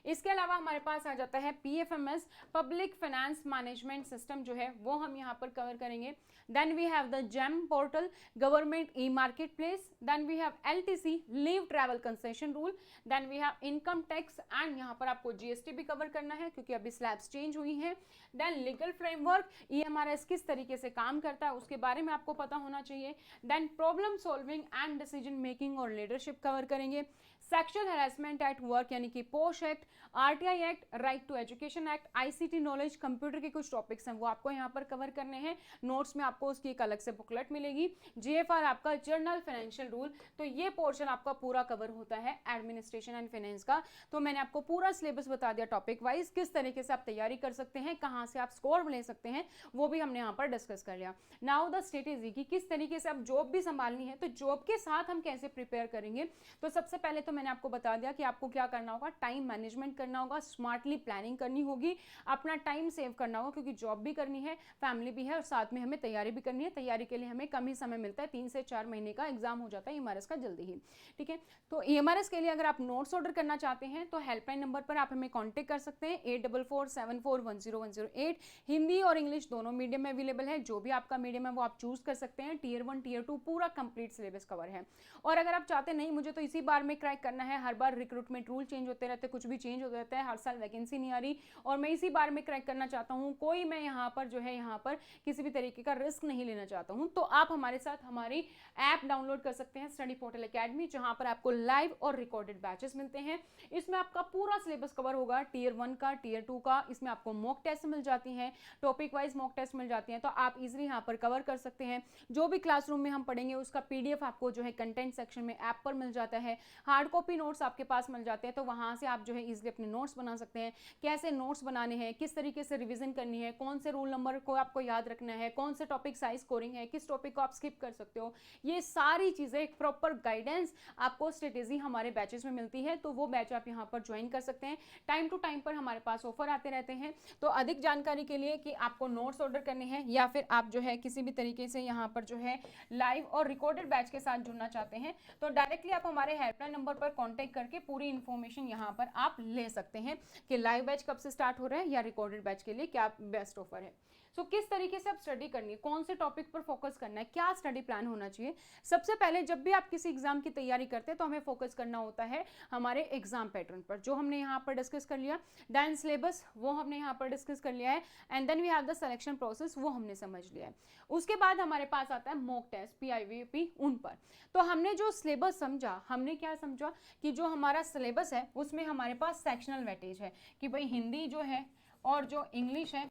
इसके अलावा हमारे पास आ जाता है PFMS public finance management system जो है वो हम यहाँ पर कवर करेंगे। Then we have the GeM portal, government e market place, then we have LTC leave travel concession rule, then we have income tax and यहाँ पर आपको GST भी कवर करना है क्योंकि अभी स्लैब्स चेंज हुई हैं। देन लीगल फ्रेमवर्क, EMRS किस तरीके से काम करता है उसके बारे में आपको पता होना चाहिए। Then problem solving and decision making और लीडरशिप कवर करेंगे। सेक्सुअल हैरेसमेंट एट वर्क यानी कि POSH act, RTI act, right to education act, ICT knowledge, computer के कुछ टॉपिक्स हैं वो आपको यहाँ पर कवर करने हैं। नोट्स में आपको उसकी एक अलग से बुकलेट मिलेगी। जीएफआर आपका जर्नल फाइनेंशियल रूल, तो ये पोर्शन आपका पूरा कवर होता है एडमिनिस्ट्रेशन एंड फाइनेंस का। तो मैंने आपको पूरा सिलेबस बता दिया टॉपिक वाइज, किस तरीके से आप तैयारी कर सकते हैं, कहाँ से आप स्कोर ले सकते हैं, वो भी हमने यहाँ पर डिस्कस कर लिया। नाउ द स्ट्रेटेजी की किस तरीके से आप जॉब भी संभालनी है, तो जॉब के साथ हम कैसे प्रिपेयर करेंगे। तो सबसे पहले तो मैंने आपको बता दिया कि आपको क्या करना होगा, टाइम मैनेजमेंट करना होगा, स्मार्टली प्लानिंग करनी होगी, अपना टाइम सेव करना होगा, क्योंकि जॉब भी करनी है, फैमिली भी है और साथ में हमें तैयारी भी करनी है। तैयारी के लिए हमें कम ही समय मिलता है, 3 से 4 महीने का एग्जाम हो जाता है ईएमआरएस का जल्दी ही, ठीक है। तो ईएमआरएस के लिए अगर आप नोट्स ऑर्डर करना चाहते हैं तो हेल्पलाइन नंबर पर आप हमें कॉन्टेक्ट कर सकते हैं 8447410108। हिंदी और इंग्लिश दोनों मीडियम में अवेलेबल है, जो भी आपका मीडियम है वो आप चूज कर सकते हैं। टीयर 1 टीयर 2 पूरा कंप्लीट सिलेबस कवर है। और अगर आप चाहते नहीं मुझे तो इसी बार में क्रैक करना है, हर बार रिक्रूटमेंट रूल चेंज होते रहते हैं, कुछ भी चेंज होते रहता है, हर साल वैकेंसी नहीं आ रही और मैं इसी बार में क्रैक करना चाहता हूँ, कोई मैं यहाँ पर जो है यहाँ पर किसी भी तरीके का रिस्क नहीं लेना चाहता हूँ, तो आप हमारे साथ हमारी ऐप डाउनलोड कर सकते हैं स्टडी पोर्टल एकेडमी, जहाँ पर आपको लाइव और रिकॉर्डेड बैचेस मिलते हैं। इसमें आपका पूरा सिलेबस कवर होगा, टीयर 1 का, टीयर 2 का। इसमें आपको मॉक टेस्ट मिल जाती हैं, टॉपिक वाइज मॉक टेस्ट मिल जाती हैं, तो आप इजीली यहाँ पर कवर कर सकते हैं। जो भी क्लासरूम में हम पढ़ेंगे उसका पीडीएफ आपको जो है कंटेंट सेक्शन में ऐप पर मिल जाता है, हार्ड कॉपी नोट्स आपके पास मिल जाते हैं, तो वहाँ से आप जो है इजीली अपने नोट्स बना सकते हैं। कैसे नोट्स बनाने हैं, किस तरीके से रिवीजन करनी है, कौन से रूल नंबर को आपको याद रखना है, कौन से टॉपिक साइज स्कोरिंग है, किस टॉपिक को आप स्किप कर सकते हो, ये सारी चीजें एक प्रॉपर गाइडेंस आपको स्ट्रेटेजी हमारे बैचेस में मिलती है। तो वो बैच आप यहाँ पर ज्वाइन कर सकते हैं। टाइम टू टाइम पर हमारे पास ऑफर आते रहते हैं। तो अधिक जानकारी के लिए कि आपको नोट्स ऑर्डर करने हैं या फिर आप जो है किसी भी तरीके से यहाँ पर जो है लाइव और रिकॉर्डेड बैच के साथ जुड़ना चाहते हैं, तो डायरेक्टली आप हमारे हेल्पलाइन नंबर पर कॉन्टेक्ट करके पूरी इन्फॉर्मेशन यहाँ पर आप ले सकते हैं कि लाइव बैच कब से स्टार्ट हो रहा है या रिकॉर्डेड बैच के लिए क्या बेस्ट ऑफर है। सो किस तरीके से आप स्टडी करनी है, कौन से टॉपिक पर फोकस करना है, क्या स्टडी प्लान होना चाहिए। सबसे पहले जब भी आप किसी एग्जाम की तैयारी करते हैं तो हमें फोकस करना होता है हमारे एग्जाम पैटर्न पर, जो हमने यहाँ पर डिस्कस कर लिया। देन सिलेबस वो हमने यहाँ पर डिस्कस कर लिया है, and then we have the selection process, वो हमने समझ लिया है। उसके बाद हमारे पास आता है मॉक टेस्ट, पीआईवीपी, उन पर। तो हमने जो सिलेबस समझा, हमने क्या समझा कि जो हमारा सिलेबस है उसमें हमारे पास सेक्शनल वेटेज है कि भाई हिंदी जो है और जो इंग्लिश है,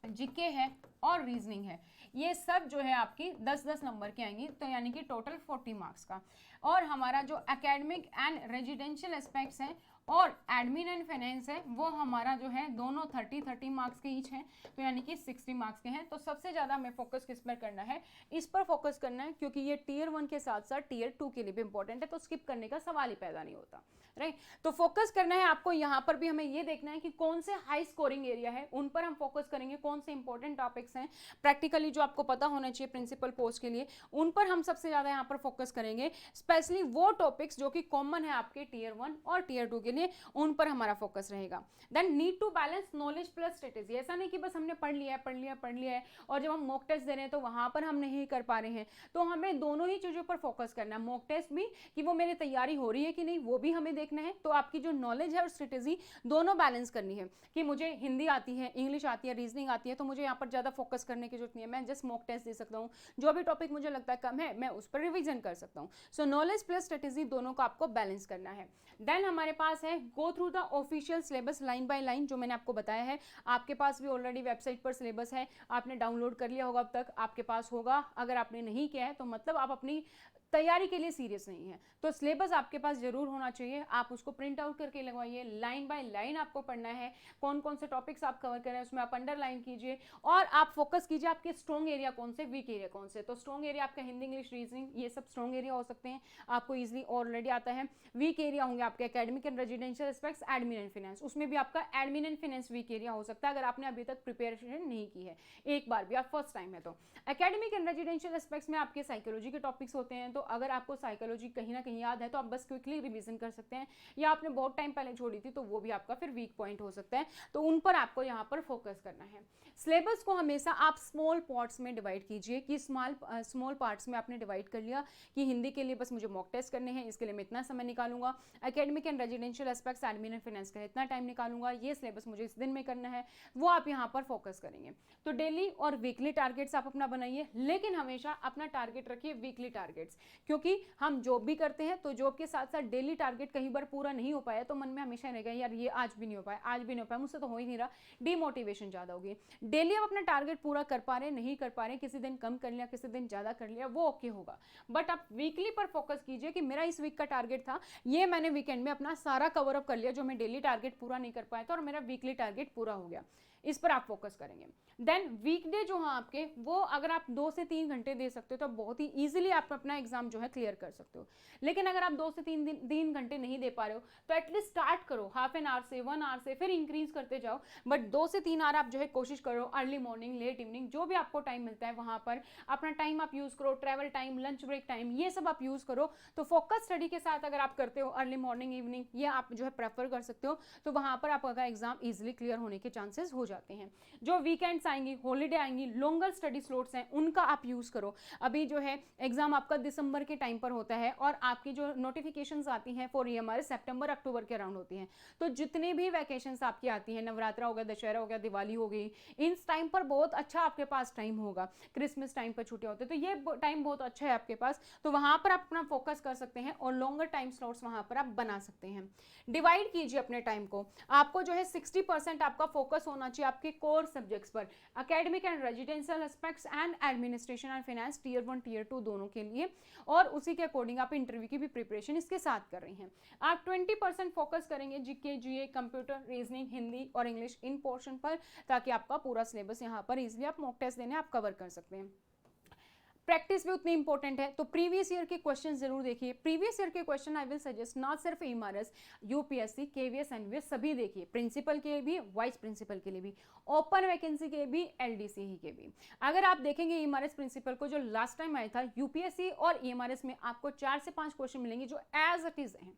जीके है और रीजनिंग है, ये सब जो है आपकी 10-10 नंबर की आएंगी, तो यानी कि टोटल 40 मार्क्स का। और हमारा जो एकेडमिक एंड रेजिडेंशियल एस्पेक्ट्स हैं और एडमिन एंड फाइनेंस है, वो हमारा जो है दोनों 30-30 मार्क्स के ईच हैं, तो यानी कि 60 मार्क्स के हैं। तो सबसे ज़्यादा हमें फोकस किस पर करना है, इस पर फोकस करना है, क्योंकि ये टीयर 1 के साथ साथ टीयर 2 के लिए भी इंपॉर्टेंट है, तो स्किप करने का सवाल ही पैदा नहीं होता, राइट। तो फोकस करना है आपको, यहाँ पर भी हमें ये देखना है कि कौन से हाई स्कोरिंग एरिया है, उन पर हम फोकस करेंगे, कौन से इंपॉर्टेंट टॉपिक्स हैं प्रैक्टिकली जो आपको पता होना चाहिए प्रिंसिपल पोस्ट के लिए, उन पर हम सबसे ज़्यादा यहाँ पर फोकस करेंगे। स्पेशली वो टॉपिक्स जो कि कॉमन है आपके टीयर 1 और टीयर 2 के लिए, उन पर हमारा फोकस रहेगा। Then need to balance knowledge plus strategy, ऐसा नहीं कि बस हमने पढ़ लिया है और जब हम मॉक टेस्ट दे रहे हैं तो वहां पर हम नहीं कर पा रहे हैं, तो हमें दोनों ही चीजों पर फोकस करना है। मॉक टेस्ट भी कि वो मेरी तैयारी हो रही है कि नहीं, वो भी हमें देखना है। तो आपकी जो नॉलेज है और स्ट्रेटेजी दोनों बैलेंस करनी है कि मुझे हिंदी आती है, इंग्लिश आती है, रीजनिंग आती है, तो मुझे यहाँ पर ज्यादा फोकस करने की जरूरत नहीं है, मैं जस्ट मॉक टेस्ट दे सकता हूँ, जो भी टॉपिक मुझे लगता है कम है मैं उस पर रिविजन कर सकता हूँ। सो नॉलेज प्लस स्ट्रेटेजी दोनों को आपको बैलेंस करना है। देन हमारे पास है go through the official syllabus line by line, जो मैंने आपको बताया है। आपके पास भी ऑलरेडी वेबसाइट पर सिलेबस है, आपने डाउनलोड कर लिया होगा, अब तक आपके पास होगा। अगर आपने नहीं किया है तो मतलब आप अपनी तैयारी के लिए सीरियस नहीं है। तो सिलेबस आपके पास जरूर होना चाहिए, आप उसको प्रिंट आउट करके लगवाइए, लाइन बाय लाइन आपको पढ़ना है, कौन कौन से टॉपिक्स आप कवर कर रहे हैं उसमें आप अंडरलाइन कीजिए, और आप फोकस कीजिए आपके स्ट्रॉन्ग एरिया कौन से, वीक एरिया कौन से। तो स्ट्रॉन्ग एरिया आपका हिंदी, इंग्लिश, रीजनिंग, ये सब स्ट्रॉन्ग एरिया हो सकते हैं, आपको ईजिली ऑलरेडी आता है। वीक एरिया होंगे आपके academic and residential aspects, admin and finance, उसमें भी आपका admin and finance weak area हो सकता है अगर आपने अभी तक प्रिपरेशन नहीं की है, एक बार भी, आप फर्स्ट टाइम है। तो एकेडमिक एंड रेजिडेंशियल एस्पेक्ट्स में आपके साइकोलॉजी के टॉपिक्स होते हैं, तो अगर आपको साइकोलॉजी कहीं ना कहीं याद है तो आप बस क्विकली रिवीजन कर सकते हैं, या आपने बहुत टाइम पहले छोड़ी थी तो वो भी आपका फिर वीक पॉइंट हो सकता है, तो उन पर आपको यहाँ पर फोकस करना है। सिलेबस को हमेशा आप स्मॉल पार्ट्स में डिवाइड कीजिए कि स्मॉल पार्ट्स में आपने डिवाइड कर लिया कि हिंदी के लिए बस मुझे मॉक टेस्ट करने हैं, इसके लिए मैं इतना समय निकालूंगा, academic and residential aspects, admin and finance का इतना टाइम निकालूंगा, ये सिलेबस मुझे इस दिन में करना है, वो आप यहाँ पर फोकस करेंगे। तो डेली और वीकली टारगेट्स आप अपना बनाइए, लेकिन हमेशा अपना टारगेट रखिए वीकली टारगेट्स, क्योंकि हम जॉब भी करते हैं तो जॉब के साथ साथ डेली टारगेट कई बार पूरा नहीं हो पाया तो मन में हमेशा रहेगा यार ये आज भी नहीं हो पाया, आज भी नहीं हो पाया, मुझसे तो हो ही नहीं रहा, डीमोटिवेशन ज़्यादा होगी। डेली आप अपना टारगेट पूरा कर पा रहे नहीं कर पा रहे, किसी दिन कम कर लिया किसी दिन ज़्यादा कर लिया, वो ओके होगा, बट आप वीकली पर फोकस कीजिए कि मेरा इस वीक का टारगेट था, ये मैंने वीकेंड में अपना सारा कवर अप कर लिया जो मैं डेली टारगेट पूरा नहीं कर पाया था और मेरा वीकली टारगेट पूरा हो गया, इस पर आप फोकस करेंगे। देन वीकडे जो है आपके, वो अगर आप 2 से 3 घंटे दे सकते हो तो बहुत ही इजीली आप अपना एग्जाम जो है क्लियर कर सकते हो। लेकिन अगर आप 2 से 3 घंटे नहीं दे पा रहे हो तो एटलीस्ट स्टार्ट करो हाफ एन आवर से 1 आवर से, फिर इंक्रीज करते जाओ, बट 2 से 3 आवर आप जो है कोशिश करो अर्ली मॉर्निंग लेट इवनिंग जो भी आपको टाइम मिलता है वहां पर अपना टाइम आप यूज करो, travel time lunch break time ये सब आप यूज करो। तो फोकस स्टडी के साथ अगर आप करते हो अर्ली मॉर्निंग इवनिंग ये आप जो है प्रेफर कर सकते हो, तो वहां पर आपका एग्जाम इजिली क्लियर होने के चांसेस हो जाते हैं। जो वीकेंड्स आएंगी, हॉलीडे आएंगी, लॉन्गर स्टडी स्लॉट्स हैं उनका आप यूज करो। अभी जो है एग्जाम आपका दिसंबर के टाइम पर होता है और आपकी जो नोटिफिकेशंस आती हैं फॉर ईएमआर सितंबर अक्टूबर के अराउंड होती हैं, तो जितने भी वैकेशंस आपकी आती हैं, नवरात्रा हो गया, दशहरा हो गया, दिवाली हो गई, इन टाइम पर बहुत अच्छा आपके पास टाइम होगा, क्रिसमस टाइम पर छुट्टियां होती है, तो ये टाइम बहुत अच्छा है आपके पास, तो वहां पर आप अपना फोकस कर सकते हैं और लॉन्गर टाइम स्लॉट्स वहां पर आप बना सकते हैं। डिवाइड कीजिए अपने टाइम को, आपको जो है 60% आपका फोकस होना चाहिए आपके कोर सब्जेक्ट्स पर, academic and residential aspects and administration and finance tier 1 tier 2 दोनों के लिए, और उसी के अकॉर्डिंग आप इंटरव्यू की भी प्रिपरेशन इसके साथ कर रही हैं। आप 20% फोकस करेंगे जीके जीए कंप्यूटर रीजनिंग हिंदी और इंग्लिश इन पोर्शन पर, ताकि आपका पूरा सिलेबस यहाँ पर इजिली आप मॉक टेस्ट देने आप कवर कर सकते हैं। प्रैक्टिस भी उतनी इंपॉर्टेंट है, तो प्रीवियस ईयर के क्वेश्चन जरूर देखिए। प्रीवियस ईयर के question I will suggest not सिर्फ एमआरएस, यूपीएससी, केवीएस, एनवीएस सभी देखिए, प्रिंसिपल के भी, वाइस प्रिंसिपल के लिए भी, ओपन वैकेंसी के भी, एलडीसी के भी। अगर आप देखेंगे एमआरएस प्रिंसिपल को जो लास्ट टाइम आया था, यूपीएससी और एमआरएस में आपको 4 से 5 क्वेश्चन मिलेंगे जो एज इट इज हैं,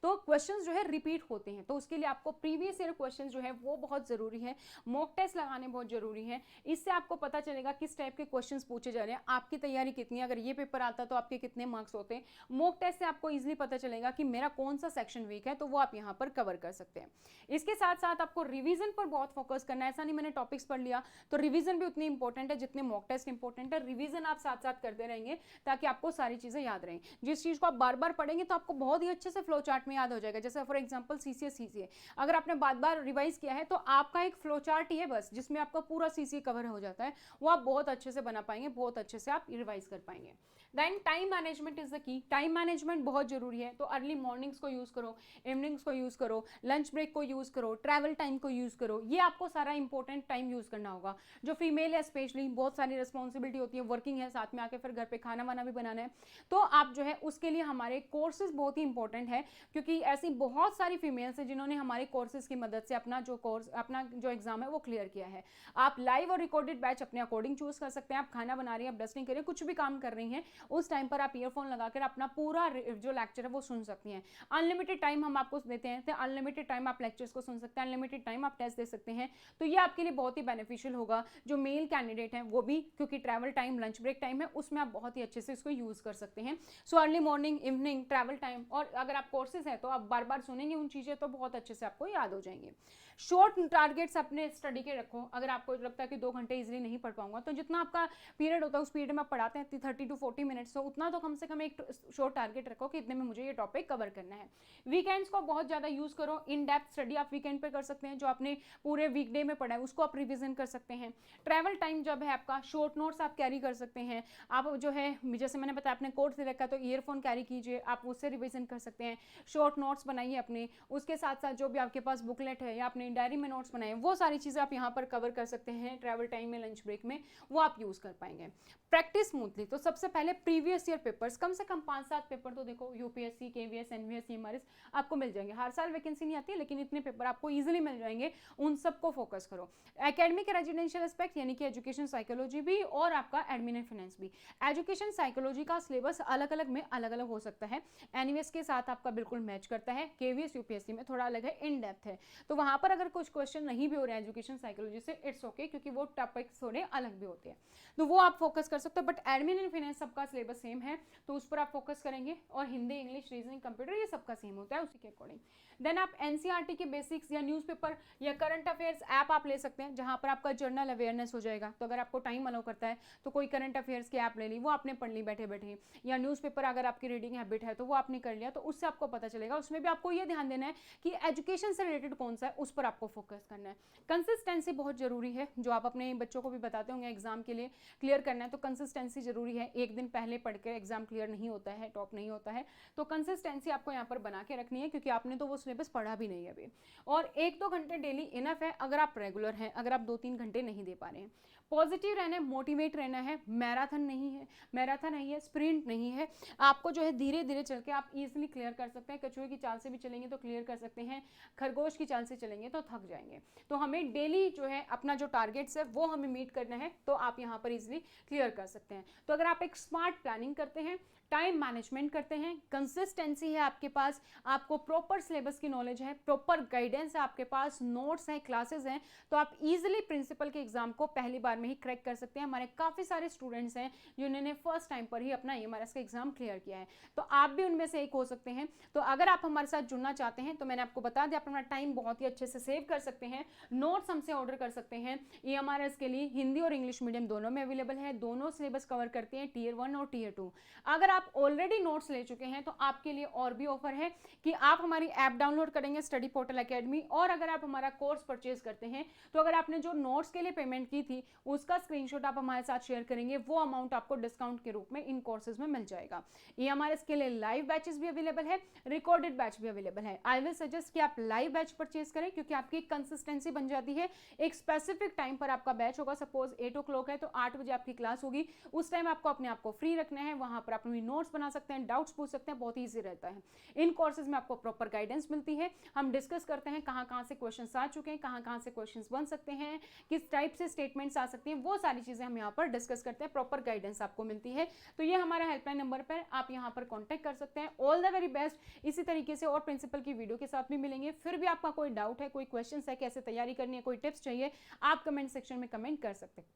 तो क्वेश्चंस जो है रिपीट होते हैं, तो उसके लिए आपको प्रीवियस ईयर क्वेश्चंस जो है वो बहुत जरूरी है, मॉक टेस्ट लगाने बहुत जरूरी है। इससे आपको पता चलेगा किस टाइप के क्वेश्चंस पूछे जा रहे हैं, आपकी तैयारी कितनी है, अगर ये पेपर आता तो आपके कितने मार्क्स होते हैं। मॉक टेस्ट से आपको इजिली पता चलेगा कि मेरा कौन सा सेक्शन वीक है, तो वो आप यहाँ पर कवर कर सकते हैं। इसके साथ साथ आपको रिविजन पर बहुत फोकस करना है, ऐसा नहीं मैंने टॉपिक्स पढ़ लिया, तो रिविजन भी उतनी इंपॉर्टेंट है जितने मॉक टेस्ट इंपॉर्टेंट है। रिविजन आप साथ साथ करते रहेंगे ताकि आपको सारी चीजें याद रहें। जिस चीज को आप बार बार पढ़ेंगे तो आपको बहुत ही अच्छे से फ्लो चार्ट में याद हो जाएगा। जैसे फॉर एग्जांपल सीसीए अगर आपने बार बार रिवाइज किया है तो आपका एक फ्लो चार्ट ही है बस, जिसमें आपका पूरा सीसीए कवर हो जाता है, वो आप बहुत अच्छे से बना पाएंगे, बहुत अच्छे से आप रिवाइज कर पाएंगे। Then time management is the key, time management बहुत जरूरी है, तो अर्ली मॉर्निंग्स को यूज करो, इवनिंग्स को यूज करो, लंच ब्रेक को यूज करो, ट्रैवल टाइम को यूज करो, ये आपको सारा इंपॉर्टेंट टाइम यूज करना होगा। जो फीमेल है स्पेशली बहुत सारी रिस्पॉन्सिबिलिटी होती है, वर्किंग है, साथ में आके फिर घर पे खाना वाना भी बनाना है, तो आप जो है उसके लिए हमारे कोर्सेज बहुत ही इंपॉर्टेंट है, क्योंकि ऐसी बहुत सारी फीमेल्स हैं जिन्होंने हमारे कोर्सेज की मदद से अपना जो एग्जाम है वो क्लियर किया है। आप लाइव और रिकॉर्डेड बैच अपने अकॉर्डिंग चूज कर सकते हैं। आप खाना बना रही हैं, आप डस्टिंग कर रही हैं, कुछ भी काम कर रही हैं, उस टाइम पर आप ईयरफोन लगाकर अपना पूरा जो लेक्चर है वो सुन सकती हैं। अनलिमिटेड टाइम हम आपको देते हैं, तो अनलिमिटेड टाइम आप लेक्चर्स को सुन सकते हैं, अनलिमिटेड टाइम आप टेस्ट दे सकते हैं, तो ये आपके लिए बहुत ही बेनिफिशियल होगा। जो मेल कैंडिडेट हैं वो भी, क्योंकि travel time lunch break time है उसमें आप बहुत ही अच्छे से इसको यूज कर सकते हैं। So early morning evening travel time, और अगर आप कोर्सेज है तो आप बार बार सुनेंगे उन चीजें तो बहुत अच्छे से आपको याद हो जाएंगे। शॉर्ट टारगेट्स अपने स्टडी के रखो। अगर आपको लगता है कि 2 घंटे इजीली नहीं पढ़ पाऊंगा, तो जितना आपका पीरियड होता है उस पीरियड में आप पढ़ाते हैं 30 to 40 मिनट्स, तो उतना तो कम से कम एक शॉर्ट टारगेट रखो कि इतने में मुझे ये टॉपिक कवर करना है। वीकेंड्स को बहुत ज्यादा यूज करो, इन डेप्थ स्टडी आप वीकेंड पे कर सकते हैं, जो आपने पूरे वीकडे में पढ़ा है उसको आप रिविजन कर सकते हैं। ट्रैवल टाइम जब है आपका, शॉर्ट नोट्स आप कैरी कर सकते हैं। आप जो है जैसे मैंने बताया अपने कोर्स दे रखा है तो ईयरफोन कैरी कीजिए, आप उससे रिविजन कर सकते हैं। शॉर्ट नोट्स बनाइए अपने, उसके साथ साथ जो भी आपके पास बुकलेट है या अपने डायरी में नोट्स बनाए, वो सारी चीजें आप यहाँ पर कवर कर सकते हैं। ट्रैवल टाइम में, लंच ब्रेक में, वो आप यूज कर पाएंगे। प्रैक्टिस स्मूथली, तो सबसे पहले प्रीवियस ईयर पेपर्स, कम से कम 5-7 पेपर तो देखो, यूपीएससी, केवीएस, एनवीएस, एमआरएस आपको मिल जाएंगे। हर साल वैकेंसी नहीं आती है, लेकिन इतने पेपर आपको इजीली मिल जाएंगे, उन सबको फोकस करो। एकेडमिक रेजिडेंशियल एस्पेक्ट यानी कि एजुकेशन साइकोलॉजी भी और आपका एडमिन एंड फाइनेंस भी। एजुकेशन साइकोलॉजी का सिलेबस अलग अलग में अलग अलग हो सकता है, एनवीएस के साथ आपका बिल्कुल मैच करता है, केवीएस यूपीएससी में थोड़ा अलग है, इन डेप्थ है, तो वहां पर अगर कुछ क्वेश्चन नहीं भी हो रहे हैं एजुकेशन साइकोलॉजी से, इट्स ओके, क्योंकि वो टॉपिक्स थोड़े अलग भी होते हैं, तो वो आप फोकस कर सकते हो। बट एडमिन एंड फाइनेंस सबका सिलेबस सेम है, तो उस पर आप फोकस करेंगे। और हिंदी, इंग्लिश, रीजनिंग, कंप्यूटर, ये सबका सेम होता है उसी के अकॉर्डिंग। देन आप एनसीईआरटी के बेसिक्स या न्यूज़पेपर या करंट अफेयर्स ऐप आप ले सकते हैं, जहां पर आपका जर्नल अवेयरनेस हो जाएगा। तो अगर आपको टाइम अलाउ करता है तो कोई करंट अफेयर्स की ऐप ले ली, वो आपने पढ़ ली बैठे बैठे, या न्यूज़पेपर अगर आपकी रीडिंग हैबिट है तो वो आपने कर लिया, तो उससे आपको पता चलेगा। उसमें भी आपको ये ध्यान देना है कि एजुकेशन से रिलेटेड कौन सा है, उस पर आपको फोकस करना है। कंसिस्टेंसी बहुत जरूरी है, जो आप अपने बच्चों को भी बताते होंगे एग्जाम के लिए क्लियर करना है, तो कंसिस्टेंसी जरूरी है। एक दिन पहले पढ़ के एग्जाम क्लियर नहीं होता है, टॉप नहीं होता है, तो कंसिस्टेंसी आपको यहाँ पर बना के रखनी है, क्योंकि आपने तो वो सिलेबस पढ़ा भी नहीं है अभी। और 1-2 घंटे डेली इनफ है अगर आप रेगुलर हैं, अगर आप 2-3 घंटे नहीं दे पा रहे हैं। पॉजिटिव रहना है, मोटिवेट रहना है, मैराथन नहीं है, मैराथन नहीं है, स्प्रिंट नहीं है। आपको जो है धीरे धीरे चल के आप इजीली क्लियर कर सकते हैं। कछुए की चाल से भी चलेंगे तो क्लियर कर सकते हैं, खरगोश की चाल से चलेंगे तो थक जाएंगे। तो हमें डेली जो है अपना जो टारगेट्स है वो हमें मीट करना है, तो आप यहाँ पर इजीली क्लियर कर सकते हैं। तो अगर आप एक स्मार्ट प्लानिंग करते हैं, टाइम मैनेजमेंट करते हैं, कंसिस्टेंसी है आपके पास, आपको प्रॉपर सिलेबस की नॉलेज है, प्रॉपर गाइडेंस है आपके पास, नोट्स हैं, क्लासेस हैं, तो आप इजीली प्रिंसिपल के एग्जाम को पहली बार में ही क्रैक कर सकते हैं। हमारे काफ़ी सारे स्टूडेंट्स हैं जिन्होंने फर्स्ट टाइम पर ही अपना EMRS का एग्जाम क्लियर किया है, तो आप भी उनमें से एक हो सकते हैं। तो अगर आप हमारे साथ जुड़ना चाहते हैं तो मैंने आपको बता दिया, अपना टाइम बहुत ही अच्छे से सेव कर सकते हैं, नोट्स हमसे ऑर्डर कर सकते हैं। EMRS के लिए हिंदी और इंग्लिश मीडियम दोनों में अवेलेबल है, दोनों सिलेबस कवर करते हैं, Tier 1 और Tier 2। अगर आप ऑलरेडी नोट्स ले चुके हैं तो आपके लिए और भी ऑफर है कि आप हमारी ऐप डाउनलोड करेंगे स्टडी पोर्टल एकेडमी, और अगर आप हमारा कोर्स परचेज करते हैं तो अगर आपने जो नोट्स के लिए पेमेंट की थी उसका स्क्रीनशॉट आप हमारे साथ शेयर करेंगे, वो अमाउंट आपको डिस्काउंट के रूप में इन कोर्सेज में मिल जाएगा। EMRS के लिए लाइव बैचेस भी अवेलेबल है, रिकॉर्डेड बैच भी अवेलेबल है। आई विल सजेस्ट कि आप लाइव बैच परचेज करें, क्योंकि आपकी कंसिस्टेंसी बन जाती है। एक स्पेसिफिक टाइम पर आपका बैच होगा, सपोज 8 o'clock है तो 8 बजे आपकी क्लास होगी, उस टाइम आपको अपने आप को फ्री रखना है, वहां पर अपनी नोट्स बना सकते हैं, डाउट्स पूछ सकते हैं, बहुत ईजी रहता है। इन कोर्सेज में आपको प्रॉपर गाइडेंस मिलती है, हम डिस्कस करते हैं कहाँ से क्वेश्चंस आ चुके हैं, कहाँ से क्वेश्चंस बन सकते हैं, किस टाइप से स्टेटमेंट्स आ सकती हैं, वो सारी चीजें हम यहाँ पर डिस्कस करते हैं, प्रॉपर गाइडेंस आपको मिलती है। तो ये हमारा हेल्पलाइन नंबर पर आप यहाँ पर कॉन्टैक्ट कर सकते हैं। All the very best. इसी तरीके से और प्रिंसिपल की वीडियो के साथ भी मिलेंगे। फिर भी आपका कोई डाउट है, कोई क्वेश्चन है, कैसे तैयारी करनी है, कोई टिप्स चाहिए, आप कमेंट सेक्शन में कमेंट कर सकते हैं।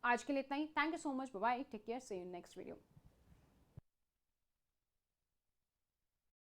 आज के लिए इतना ही। Thank you so much, bye, take care, see you in next video.